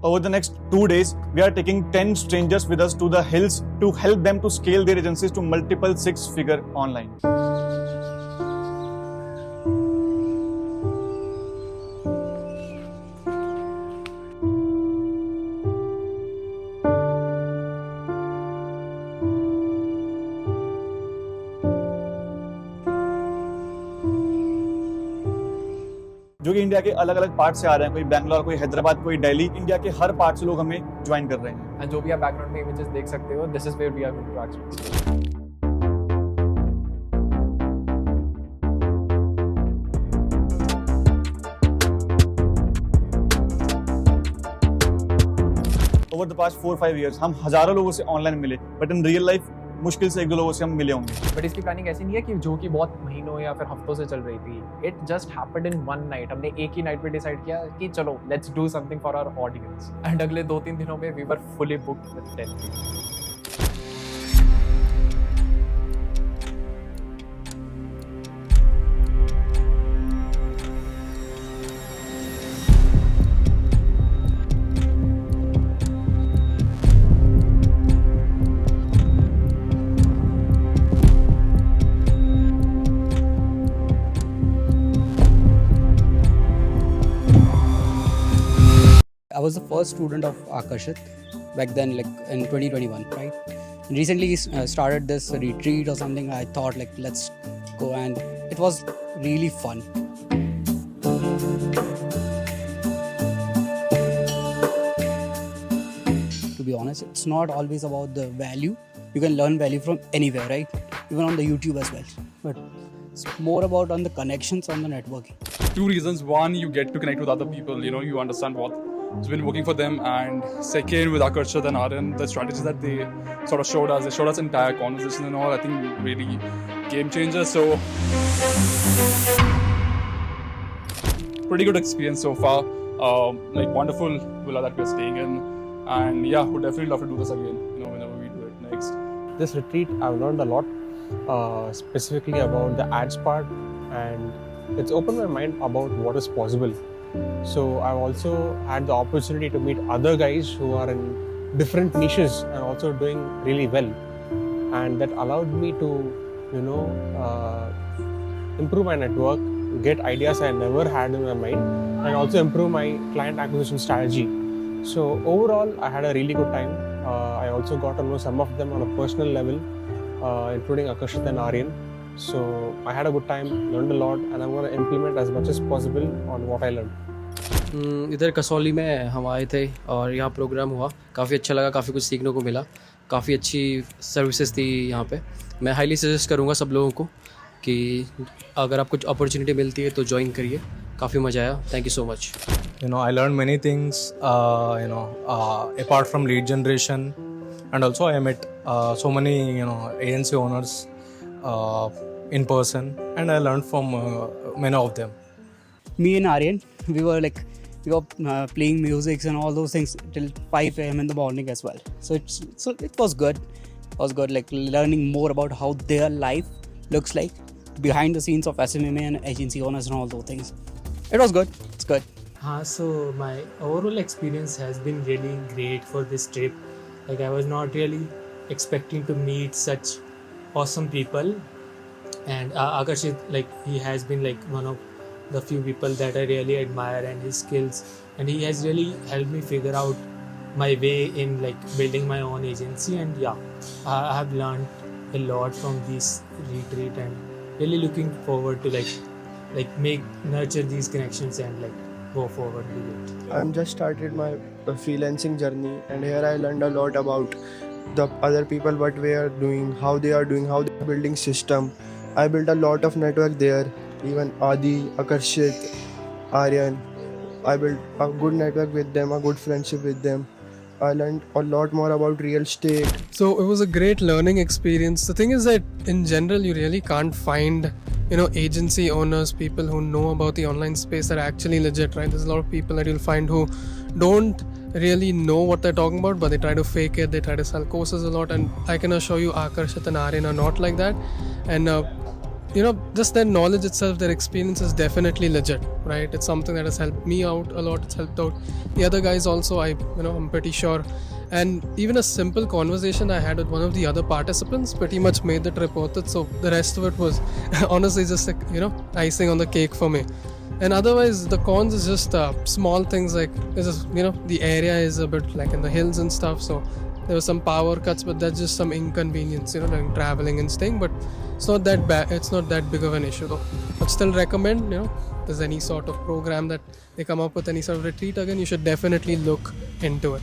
Over the next 2 days, we are taking 10 strangers with us to the hills to help them to scale their agencies to multiple six-figure online. जो कि India के अलग अलग part से आ रहे हैं, कोई बैंगलोर, कोई हैदराबाद, कोई दिल्ली, इंडिया के हर पार्ट से लोग हमें ज्वाइन कर रहे हैं। एंड जो भी आप बैकग्राउंड में इमेजेस देख सकते हो, this is where we are going to actually over the past 4-5 years हम हजारों लोगों से ऑनलाइन मिले, बट इन रियल लाइफ मुश्किल से 1-2 लोगों से हम मिले होंगे। बट इसकी प्लानिंग ऐसी नहीं है कि जो कि बहुत महीनों या फिर हफ्तों से चल रही थी। It just happened in one night. हमने एक ही नाइट पे डिसाइड किया कि चलो let's do something for our audience, and अगले 2-3 दिनों में we were fully booked with 10 people. I was the first student of Akarshit back then, like in 2021, right? Recently started this retreat or something. I thought like let's go, and it was really fun. To be honest, it's not always about the value. You can learn value from anywhere, right? Even on the YouTube as well. But it's more about on the connections, on the networking. Two reasons. One, you get to connect with other people, you understand what's been working for them. And second, with Akarshit and Aryan, the strategies that they sort of showed us, they showed us entire conversation and all, I think really game changer. So pretty good experience so far. Like wonderful villa that we're staying in. And yeah, would definitely love to do this again, whenever we do it next. This retreat, I've learned a lot, specifically about the ads part, and it's opened my mind about what is possible. So I've also had the opportunity to meet other guys who are in different niches and also doing really well, and that allowed me to, improve my network, get ideas I never had in my mind, and also improve my client acquisition strategy. So overall, I had a really good time. I also got to know some of them on a personal level, including Akarshit and Aryan. So I had a good time, learned a lot, and I'm going to implement as much as possible on what I learned. इधर कसौली में हम आए थे और यहाँ programme हुआ, काफ़ी अच्छा लगा, काफ़ी कुछ सीखने को मिला, काफ़ी अच्छी सर्विसेज थी यहाँ पे। मैं हाईली सजेस्ट करूँगा सब लोगों को कि अगर आपको अपॉर्चुनिटी मिलती है तो ज्वाइन करिए, काफ़ी मज़ा आया। Thank you so much. I learned many things, apart from lead generation, and also I met so many, agency owners in person, and I learned from many of them. Me and Aryan, we were playing music and all those things till 5 a.m. in the morning as well. So it was good. It was good, like learning more about how their life looks like behind the scenes of SMMA and agency owners and all those things. It was good. It's good. So my overall experience has been really great for this trip. Like I was not really expecting to meet such awesome people, and Akarshit, like he has been like one of the few people that I really admire, and his skills, and he has really helped me figure out my way in like building my own agency. And yeah, I have learned a lot from this retreat, and really looking forward to like nurture these connections and like go forward with it. I'm just started my freelancing journey, and here I learned a lot about the other people, what they are doing, how they are building system. I built a lot of network there. Even Adi, Akarshit, Aryan, I built a good network with them, a good friendship with them. I learned a lot more about real estate. So it was a great learning experience. The thing is that in general you really can't find agency owners, people who know about the online space that are actually legit, right? There's a lot of people that you'll find who don't really know what they're talking about, but they try to fake it, they try to sell courses a lot, and I can assure you Akarshit and Aryan are not like that. And just their knowledge itself, their experience is definitely legit, right? It's something that has helped me out a lot. It's helped out the other guys also. I'm pretty sure. And even a simple conversation I had with one of the other participants pretty much made the trip worth it. So the rest of it was honestly just like, icing on the cake for me. And otherwise, the cons is just small things like, the area is a bit like in the hills and stuff. So there were some power cuts, but that's just some inconvenience, during traveling and staying. But it's not that bad. It's not that big of an issue though. But still recommend, if there's any sort of program that they come up with, any sort of retreat again, you should definitely look into it.